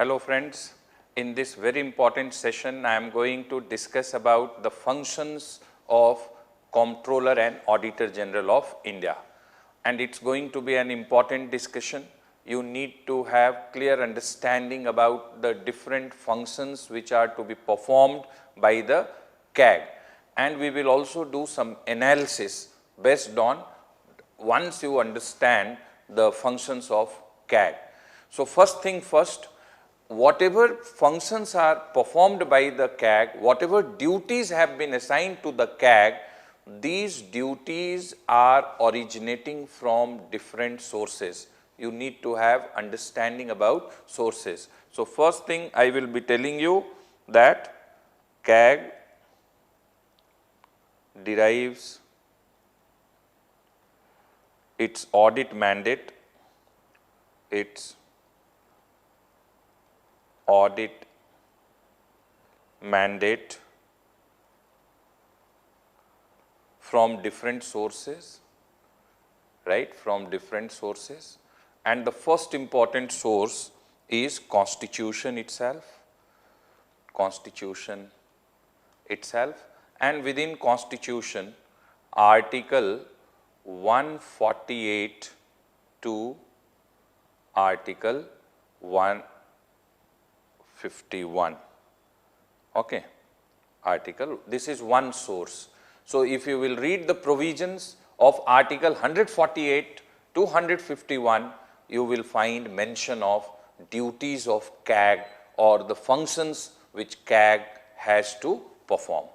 Hello friends, in this very important session I am going to discuss about the functions of Comptroller and Auditor General of India, and it's going to be an important discussion. You need to have clear understanding about the different functions which are to be performed by the CAG, and we will also do some analysis based on once you understand the functions of CAG. So first thing first, whatever functions are performed by the CAG, whatever duties have been assigned to the CAG, these duties are originating from different sources. You need to have understanding about sources. So first thing I will be telling you that CAG derives its audit mandate, from different sources, right, from different sources, and the first important source is Constitution itself, and within Constitution, Article 148 to Article 151. Okay, this is one source. So if you will read the provisions of Article 148 to 151, you will find mention of duties of CAG or the functions which CAG has to perform.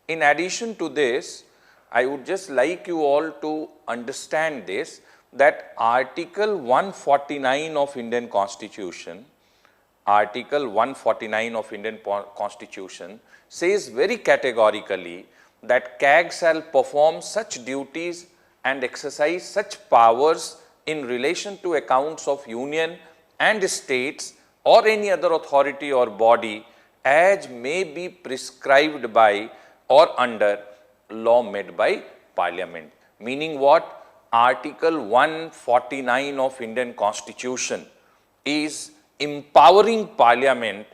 In addition to this, I would just like you all to understand this, that Article 149 of Indian Constitution, Article 149 of Indian Constitution says very categorically that CAG shall perform such duties and exercise such powers in relation to accounts of union and states or any other authority or body as may be prescribed by or under law made by Parliament. Meaning what? Article 149 of Indian Constitution is empowering Parliament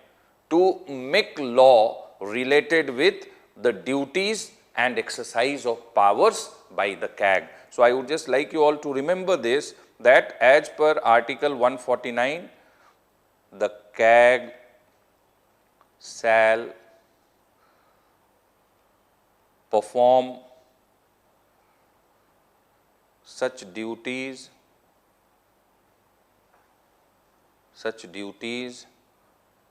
to make law related with the duties and exercise of powers by the CAG. So I would just like you all to remember this, that as per Article 149, the CAG shall perform such duties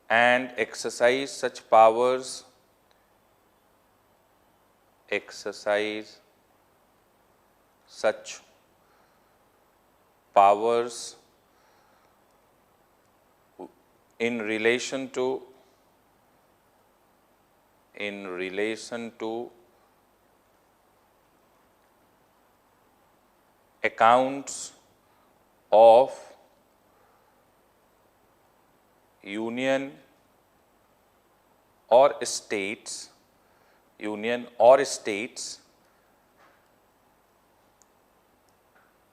and exercise such powers in relation to accounts of union or states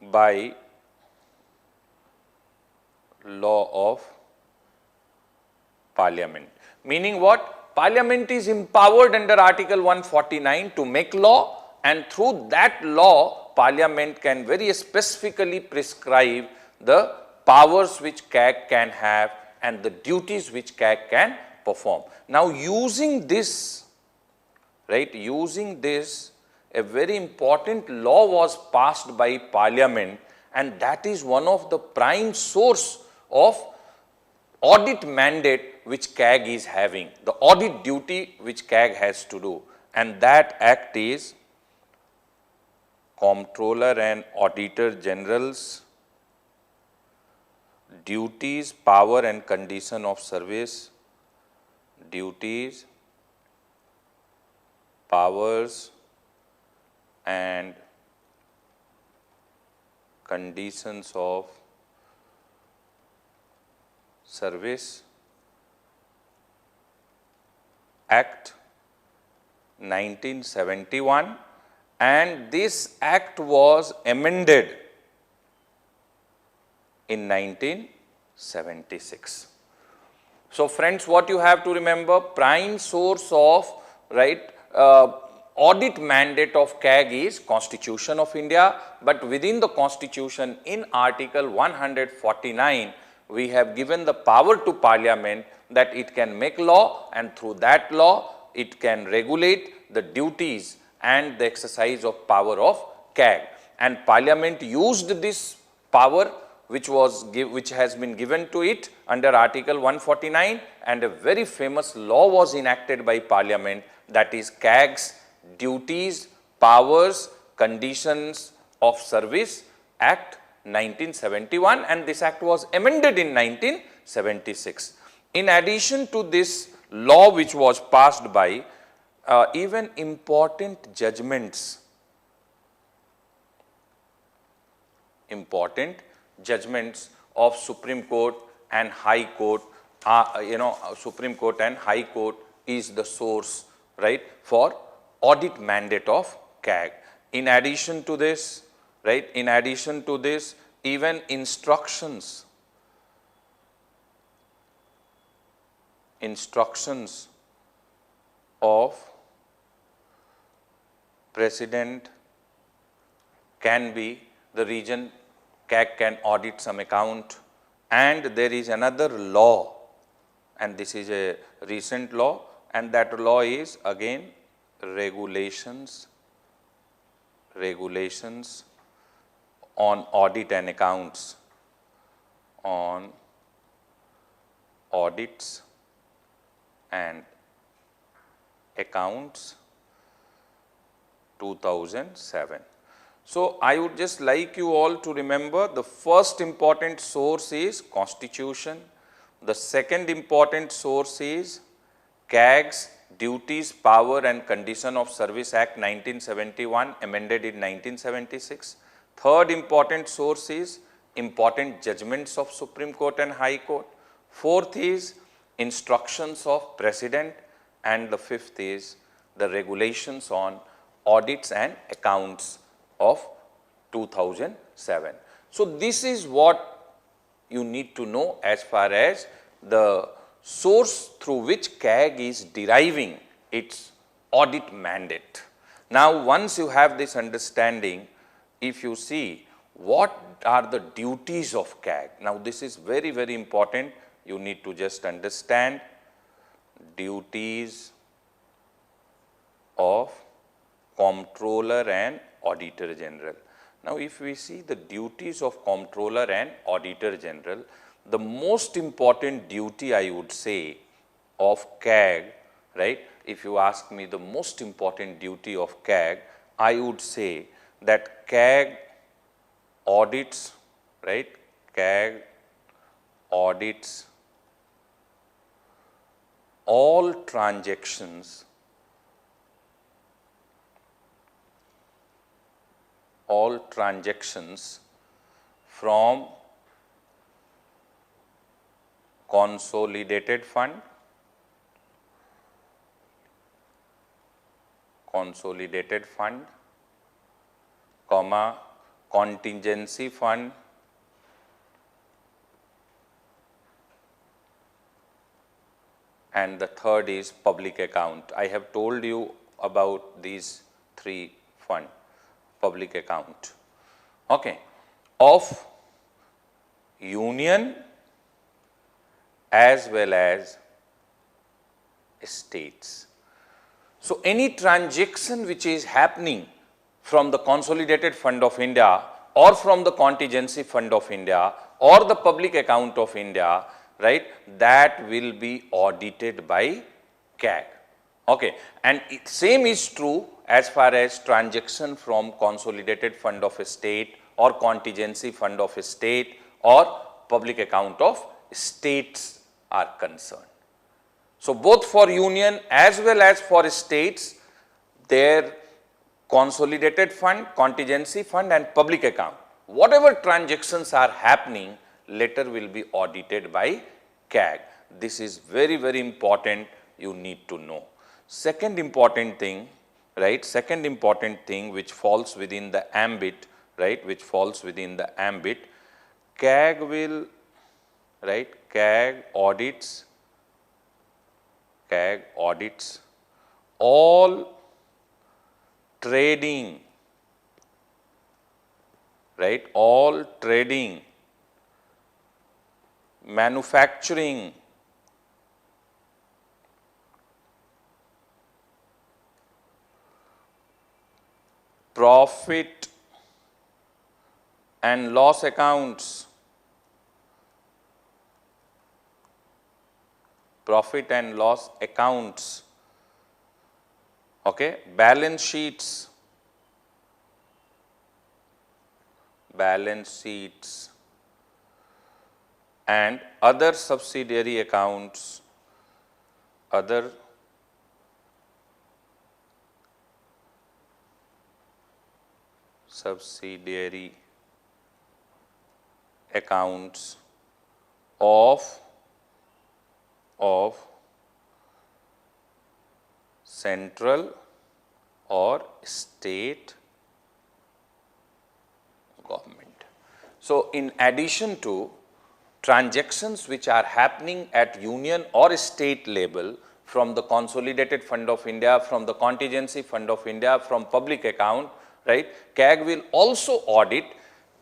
by law of Parliament. Meaning what? Parliament is empowered under Article 149 to make law, and through that law Parliament can very specifically prescribe the powers which CAG can have and the duties which CAG can perform. Now using this, a very important law was passed by Parliament, and that is one of the prime source of audit mandate which CAG is having, the audit duty which CAG has to do, and that act is Comptroller and Auditor General's duties, power and condition of service, duties, powers and conditions of service, Act 1971, and this act was amended in 1976. So friends, what you have to remember, prime source of, right, audit mandate of CAG is Constitution of India, but within the Constitution in Article 149, we have given the power to Parliament that it can make law, and through that law it can regulate the duties and the exercise of power of CAG. And Parliament used this power which has been given to it under Article 149, and a very famous law was enacted by Parliament, that is CAG's Duties, Powers, Conditions of Service Act 1971, and this act was amended in 1976. In addition to this law which was passed by, even important judgments of Supreme Court and High Court, Supreme Court and High Court is the source, right, for audit mandate of CAG. In addition to this, right, even instructions of President can be, the region CAG can audit some account. And there is another law, and this is a recent law, and that law is again regulations on audit and accounts, on audits and accounts 2007. So I would just like you all to remember, the first important source is Constitution, the second important source is CAG's Duties, Power and Condition of Service Act 1971, amended in 1976. Third important source is important judgments of Supreme Court and High Court. Fourth is instructions of President, and the fifth is the regulations on audits and accounts of 2007. So this is what you need to know as far as the source through which CAG is deriving its audit mandate. Now once you have this understanding, if you see what are the duties of CAG, now this is very, very important. You need to just understand duties of Comptroller and Auditor General. Now if we see the duties of Comptroller and Auditor General, the most important duty, I would say, of CAG, right, if you ask me the most important duty of CAG, I would say that CAG audits, right, CAG audits all transactions from consolidated fund, comma, contingency fund, and the third is public account. I have told you about these three funds, public account, okay, of union as well as states. So any transaction which is happening from the consolidated fund of India or from the contingency fund of India or the public account of India, right, that will be audited by CAG. Okay, and same is true as far as transaction from consolidated fund of a state or contingency fund of a state or public account of states are concerned. So both for union as well as for states, their consolidated fund, contingency fund and public account, whatever transactions are happening later will be audited by CAG. This is very, very important, you need to know. Second important thing, right, which falls within the ambit, right, CAG will, right, CAG audits CAG audits all trading, right, all trading, manufacturing, profit and loss accounts, profit and loss accounts, okay, balance sheets, and other subsidiary accounts, other subsidiary accounts of central or state government. So, in addition to transactions which are happening at union or state level from the Consolidated Fund of India, from the Contingency Fund of India, from public account, right, CAG will also audit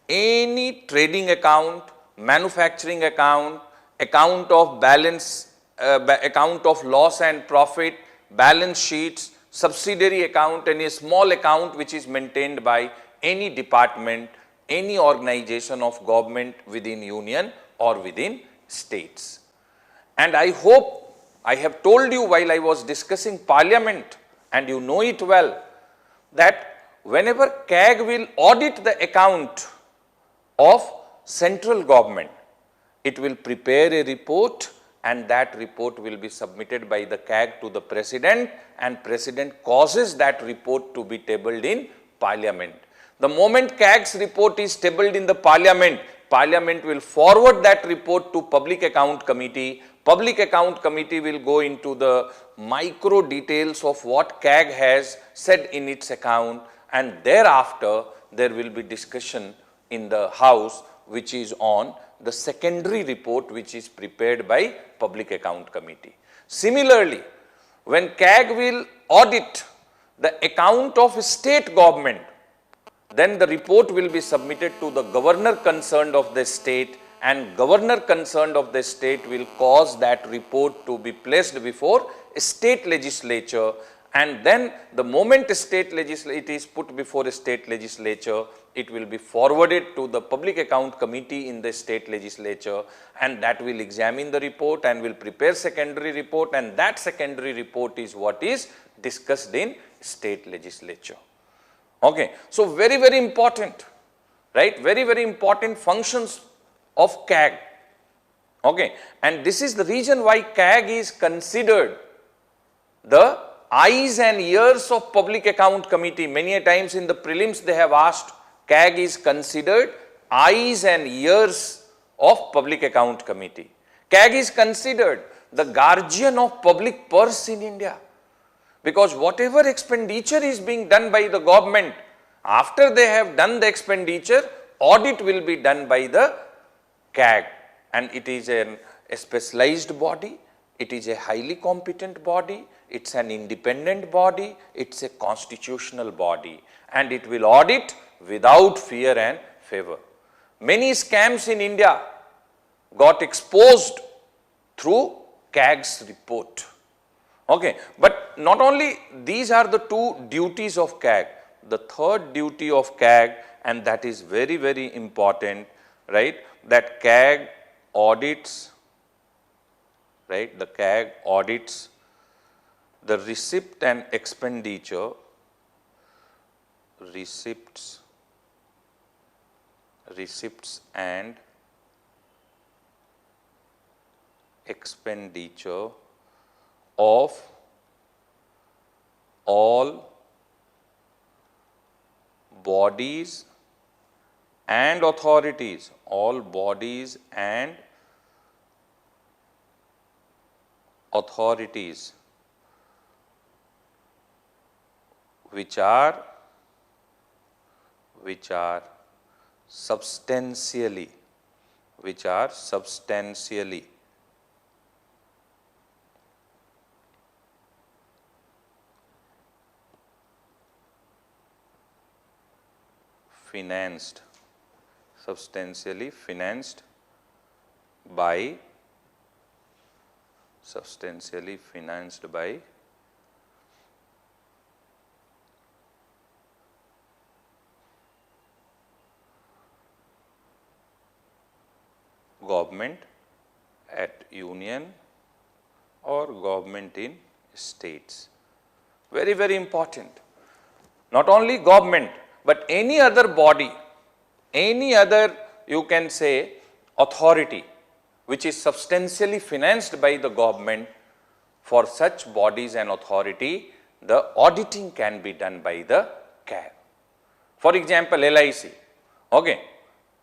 any trading account, manufacturing account, account of balance, account of loss and profit, balance sheets, subsidiary account, any small account which is maintained by any department, any organization of government within union or within states. And I hope I have told you while I was discussing parliament, and you know it well, that whenever CAG will audit the account of central government, it will prepare a report, and that report will be submitted by the CAG to the president, and president causes that report to be tabled in parliament. The moment CAG's report is tabled in the parliament, parliament will forward that report to public account committee. Public account committee will go into the micro details of what CAG has said in its account, and thereafter there will be discussion in the house which is on the secondary report which is prepared by public account committee. Similarly, when CAG will audit the account of state government, then the report will be submitted to the governor concerned of the state, and governor concerned of the state will cause that report to be placed before state legislature, and then the moment it is put before a state legislature, it will be forwarded to the public account committee in the state legislature, and that will examine the report and will prepare secondary report, and that secondary report is what is discussed in state legislature. Okay. So, very, very important, right, very, very important functions of CAG. Okay. And this is the reason why CAG is considered the eyes and ears of public account committee. Many a times in the prelims they have asked, CAG is considered eyes and ears of public account committee. CAG is considered the guardian of public purse in India, because whatever expenditure is being done by the government, after they have done the expenditure, audit will be done by the CAG, and it is a specialized body, it is a highly competent body, it is an independent body, it is a constitutional body, and it will audit without fear and favor. Many scams in India got exposed through CAG's report. Okay. But not only these are the two duties of CAG, the third duty of CAG, and that is very, very important, right, that CAG audits, right, the CAG audits the receipt and expenditure, receipts and expenditure of all bodies and authorities, all bodies and authorities which are substantially financed, substantially financed by government at union or government in states. Very, very important. Not only government, but any other body, any other, you can say, authority which is substantially financed by the government, for such bodies and authority, the auditing can be done by the CAG. For example, LIC, okay.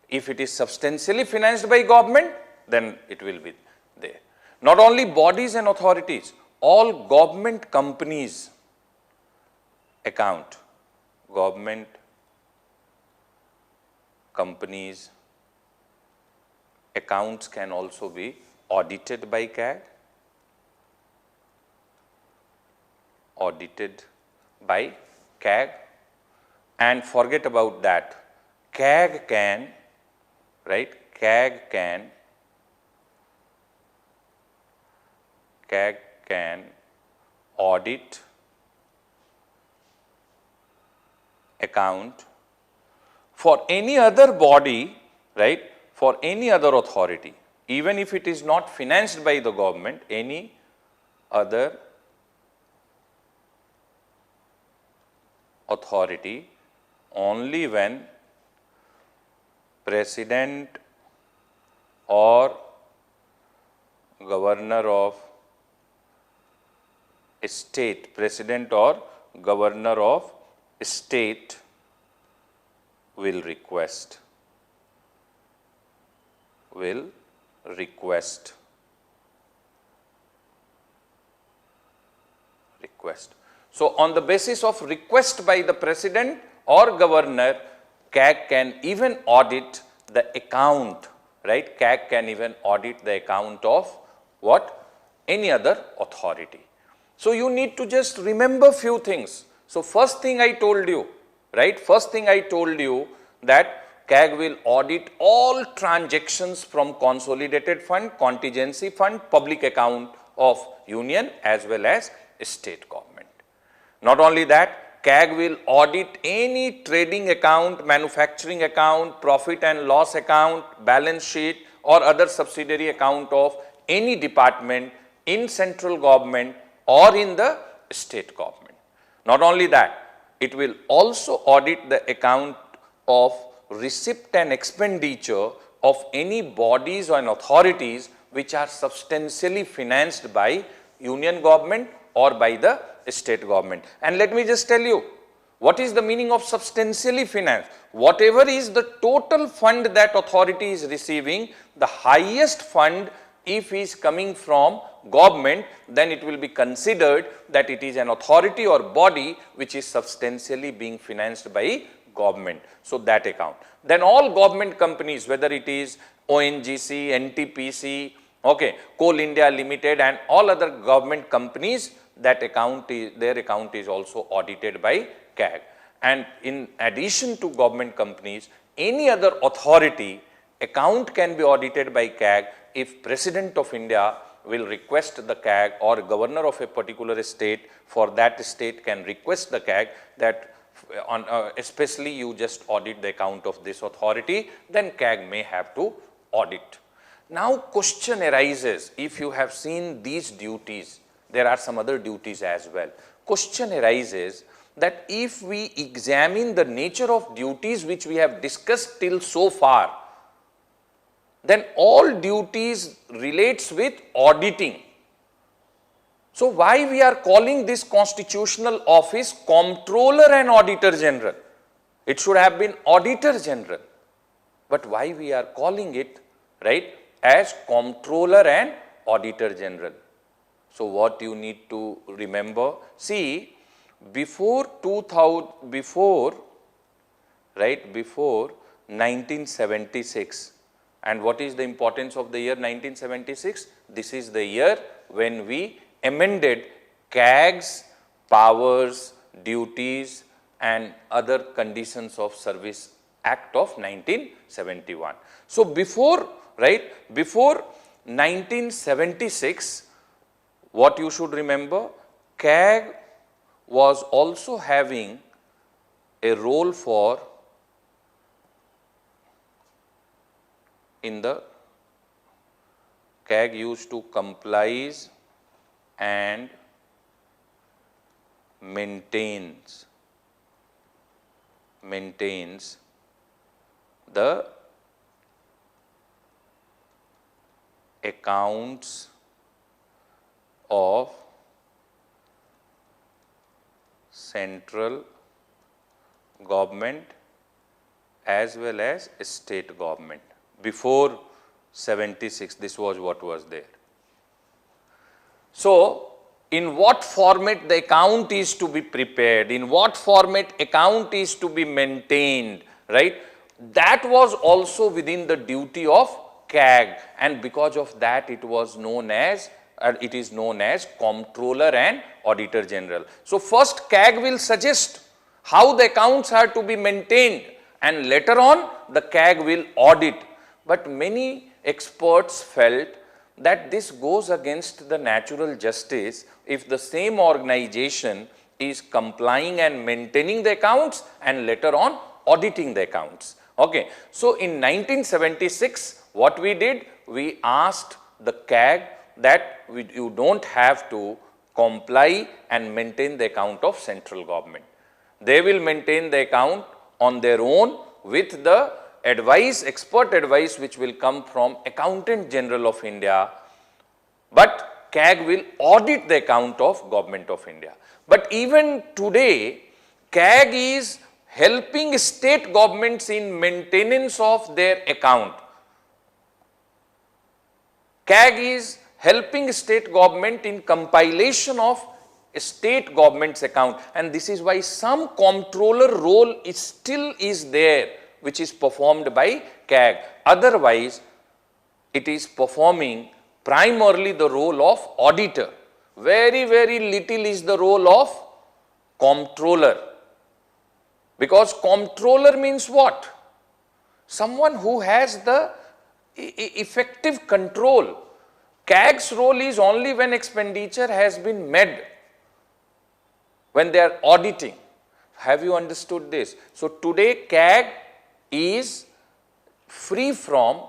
If it is substantially financed by government, then it will be there. Not only bodies and authorities, all government companies account, government companies accounts can also be audited by CAG, and forget about that, CAG can, right, CAG can audit account for any other body, right, for any other authority, even if it is not financed by the government, any other authority, only when president or governor of a state, president or governor of a state will request. So, on the basis of request by the president or governor, CAG can even audit the account, right? CAG can even audit the account of what? Any other authority. So, you need to just remember few things. So, first thing I told you, right? First thing I told you that CAG will audit all transactions from consolidated fund, contingency fund, public account of union as well as state government. Not only that, CAG will audit any trading account, manufacturing account, profit and loss account, balance sheet or other subsidiary account of any department in central government or in the state government. Not only that, it will also audit the account of receipt and expenditure of any bodies or authorities which are substantially financed by union government or by the state government. And let me just tell you, what is the meaning of substantially financed? Whatever is the total fund that authority is receiving, the highest fund if is coming from government, then it will be considered that it is an authority or body which is substantially being financed by government. So, that account. Then all government companies, whether it is ONGC, NTPC, okay, Coal India Limited and all other government companies, that account is, their account is also audited by CAG. And in addition to government companies, any other authority account can be audited by CAG if President of India will request the CAG or governor of a particular state, for that state can request the CAG that on especially you just audit the account of this authority, then CAG may have to audit. Now, question arises, if you have seen these duties, there are some other duties as well. Question arises that if we examine the nature of duties which we have discussed till so far, then all duties relates with auditing. So, why we are calling this constitutional office Comptroller and Auditor General? It should have been Auditor General, but why we are calling it, right, as Comptroller and Auditor General? So, what you need to remember, see, before 1976, and what is the importance of the year 1976? This is the year when we amended CAG's powers, duties and other conditions of service Act of 1971. So before, right, before 1976, what you should remember, CAG was also having a role for in the CAG used to complies and maintains the accounts of central government as well as state government. Before 76, this was what was there. So, in what format the account is to be prepared, in what format account is to be maintained, right? That was also within the duty of CAG, and because of that it was known as, it is known as Comptroller and Auditor General. So, first CAG will suggest how the accounts are to be maintained, and later on the CAG will audit. But many experts felt that this goes against the natural justice if the same organization is complying and maintaining the accounts and later on auditing the accounts. Okay. So, in 1976, what we did, we asked the CAG that you do not have to comply and maintain the account of central government. They will maintain the account on their own with the advice, expert advice which will come from Accountant General of India, but CAG will audit the account of Government of India. But even today, CAG is helping state governments in maintenance of their account. CAG is helping state government in compilation of state government's account, and this is why some comptroller role is still there, which is performed by CAG. Otherwise, it is performing primarily the role of auditor. Very, very little is the role of comptroller, because comptroller means what? Someone who has the effective control. CAG's role is only when expenditure has been made, when they are auditing. Have you understood this? So, today CAG is free from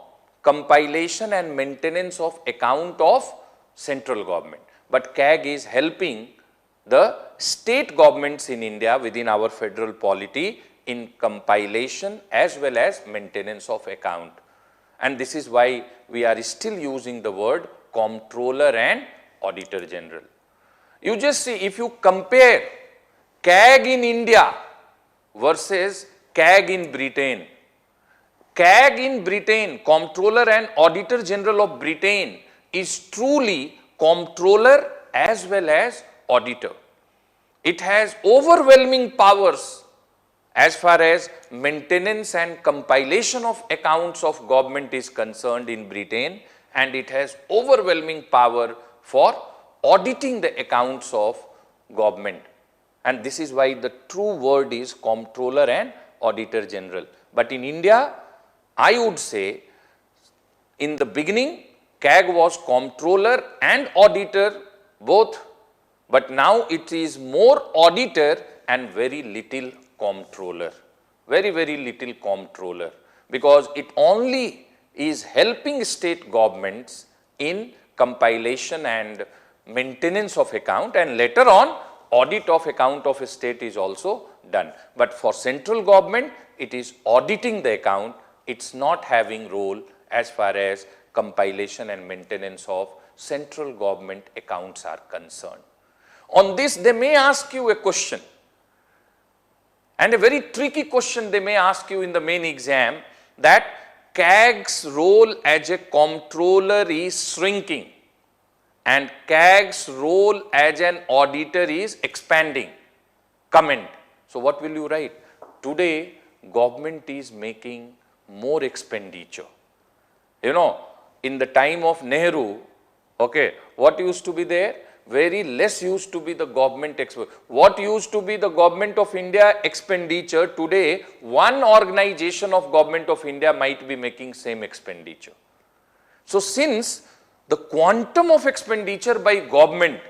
compilation and maintenance of account of central government, but CAG is helping the state governments in India within our federal polity in compilation as well as maintenance of account. And this is why we are still using the word Comptroller and Auditor General. You just see, if you compare CAG in India versus CAG in Britain, CAG in Britain, Comptroller and Auditor General of Britain, is truly comptroller as well as auditor. It has overwhelming powers as far as maintenance and compilation of accounts of government is concerned in Britain, and it has overwhelming power for auditing the accounts of government. And this is why the true word is Comptroller and Auditor General. But in India, I would say in the beginning CAG was comptroller and auditor both, but now it is more auditor and very little comptroller, very, very little comptroller, because it only is helping state governments in compilation and maintenance of account, and later on audit of account of a state is also done. But for central government, it is auditing the account. It's not having role as far as compilation and maintenance of central government accounts are concerned. On this, they may ask you a question, and a very tricky question they may ask you in the main exam, that CAG's role as a comptroller is shrinking and CAG's role as an auditor is expanding. Comment. So, what will you write? Today, government is making more expenditure. You know, in the time of Nehru, okay, what used to be there? very less used to be the government expenditure. What used to be the government of India expenditure, today one organization of government of India might be making same expenditure. So since the quantum of expenditure by government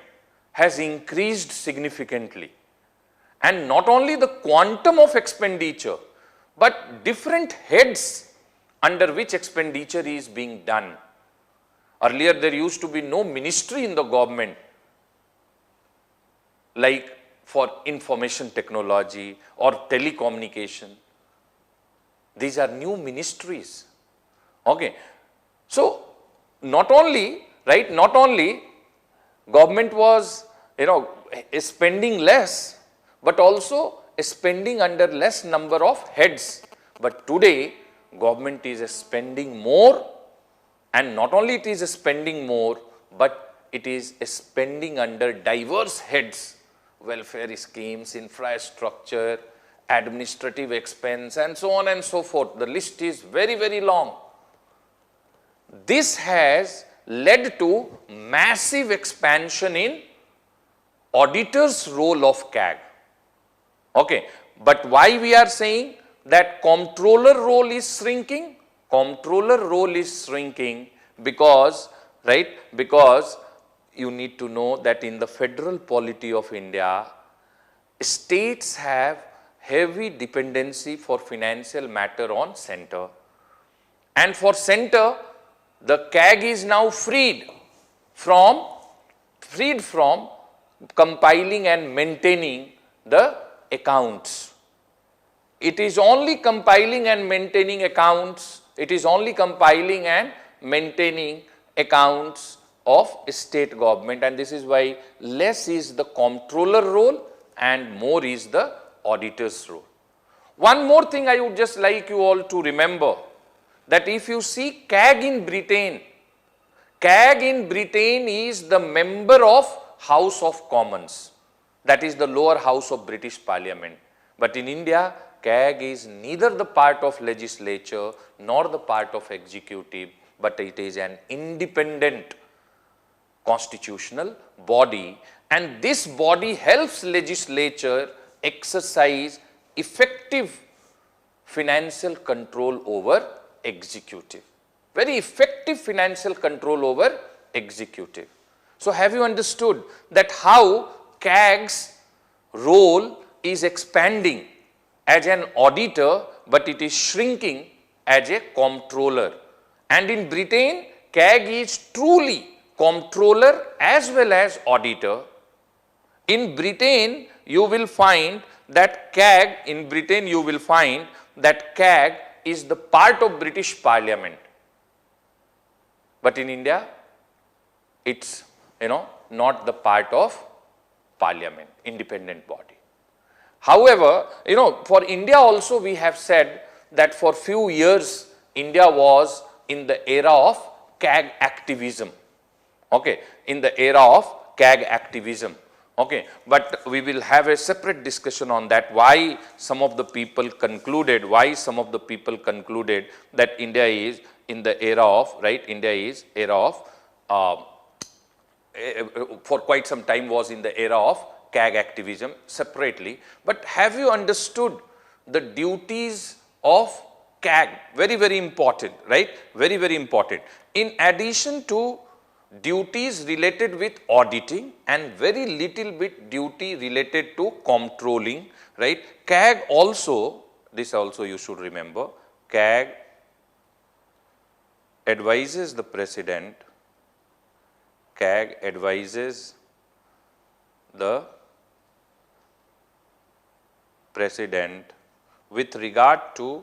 has increased significantly, and not only the quantum of expenditure, but different heads under which expenditure is being done. Earlier there used to be no ministry in the government, like for information technology or telecommunication. These are new ministries. Okay. So not only, right, not only government was, spending less, but also spending under less number of heads. But today government is spending more, and not only it is spending more, but it is spending under diverse heads, welfare schemes, infrastructure, administrative expense, and so on and so forth. The list is very, very long. This has led to massive expansion in auditor's role of CAG. Okay. But why we are saying that comptroller role is shrinking? Comptroller role is shrinking because, right, because you need to know that in the federal polity of India, states have heavy dependency for financial matter on center. And for center, the CAG is now freed from compiling and maintaining the accounts. It is only compiling and maintaining accounts. It is only compiling and maintaining accounts of state government, and this is why less is the comptroller role and more is the auditor's role. One more thing I would just like you all to remember, that if you see CAG in Britain is the member of House of Commons, that is the lower house of British Parliament. But in India, CAG is neither the part of legislature nor the part of executive, but it is an independent constitutional body, and this body helps legislature exercise effective financial control over executive. Very effective financial control over executive. So have you understood that how CAG's role is expanding as an auditor, but it is shrinking as a comptroller? And in Britain, CAG is truly comptroller as well as auditor. In Britain, you will find that CAG is the part of British Parliament. But in India, it's, not the part of Parliament, independent body. However, for India also we have said that for few years, India was in the era of CAG activism. Okay, in the era of CAG activism. Okay, but we will have a separate discussion on that, why some of the people concluded that India is in the era of, right, India is era of, for quite some time was in the era of CAG activism separately. But have you understood the duties of CAG? Very, very important, right? Very, very important. In addition to duties related with auditing and very little bit duty related to controlling, right? CAG also, this also you should remember, CAG advises the president, CAG advises the president with regard to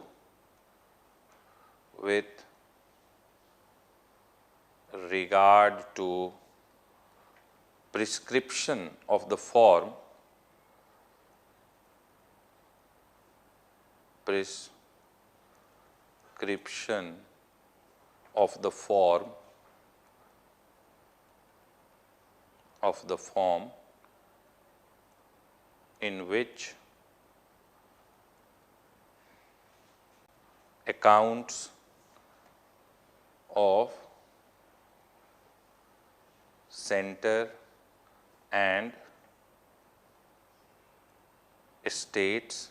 prescription of the form, in which accounts of center and states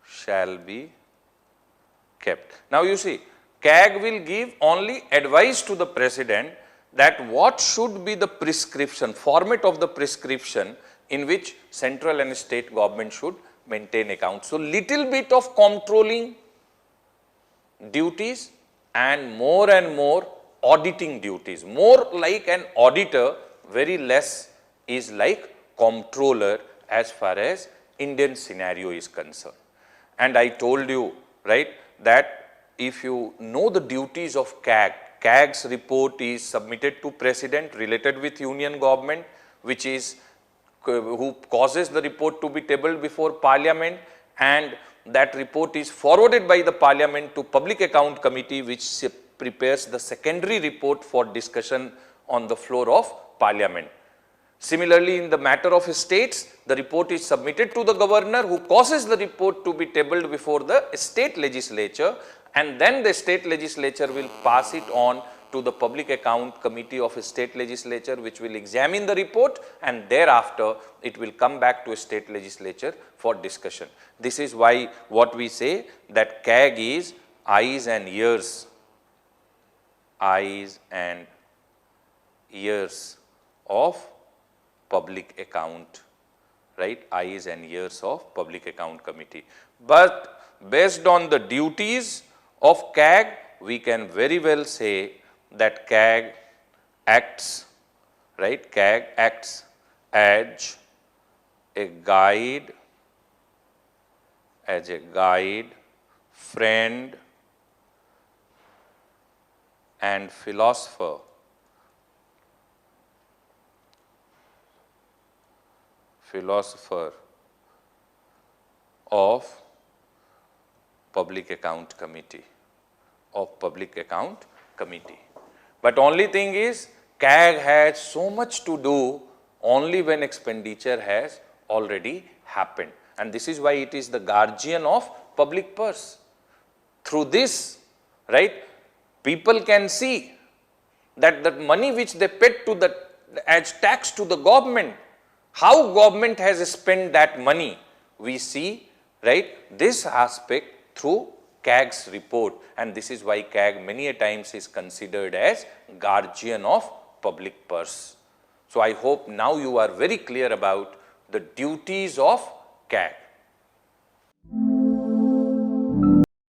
shall be kept. Now you see, CAG will give only advice to the President that what should be the prescription, format of the prescription in which central and state government should maintain accounts. So little bit of controlling duties and more auditing duties. More like an auditor, very less is like comptroller as far as Indian scenario is concerned. And I told you, right, that if you know the duties of CAG, CAG's report is submitted to President related with Union government, which is who causes the report to be tabled before Parliament, and that report is forwarded by the Parliament to Public Account Committee, which prepares the secondary report for discussion on the floor of Parliament. Similarly, in the matter of states, the report is submitted to the governor, who causes the report to be tabled before the state legislature, and then the state legislature will pass it on to the Public Account Committee of a state legislature, which will examine the report, and thereafter it will come back to a state legislature for discussion. This is why what we say that CAG is eyes and ears of public account, right? Eyes and ears of Public Account Committee. But based on the duties of CAG, we can very well say that CAG acts, right? CAG acts as a guide, friend, and philosopher of Public Account Committee, But only thing is, CAG has so much to do only when expenditure has already happened. And this is why it is the guardian of public purse. Through this, right, people can see that the money which they paid to the as tax to the government, how government has spent that money, we see, right, this aspect through CAG's report, and this is why CAG many a times is considered as guardian of public purse. So I hope now you are very clear about the duties of CAG.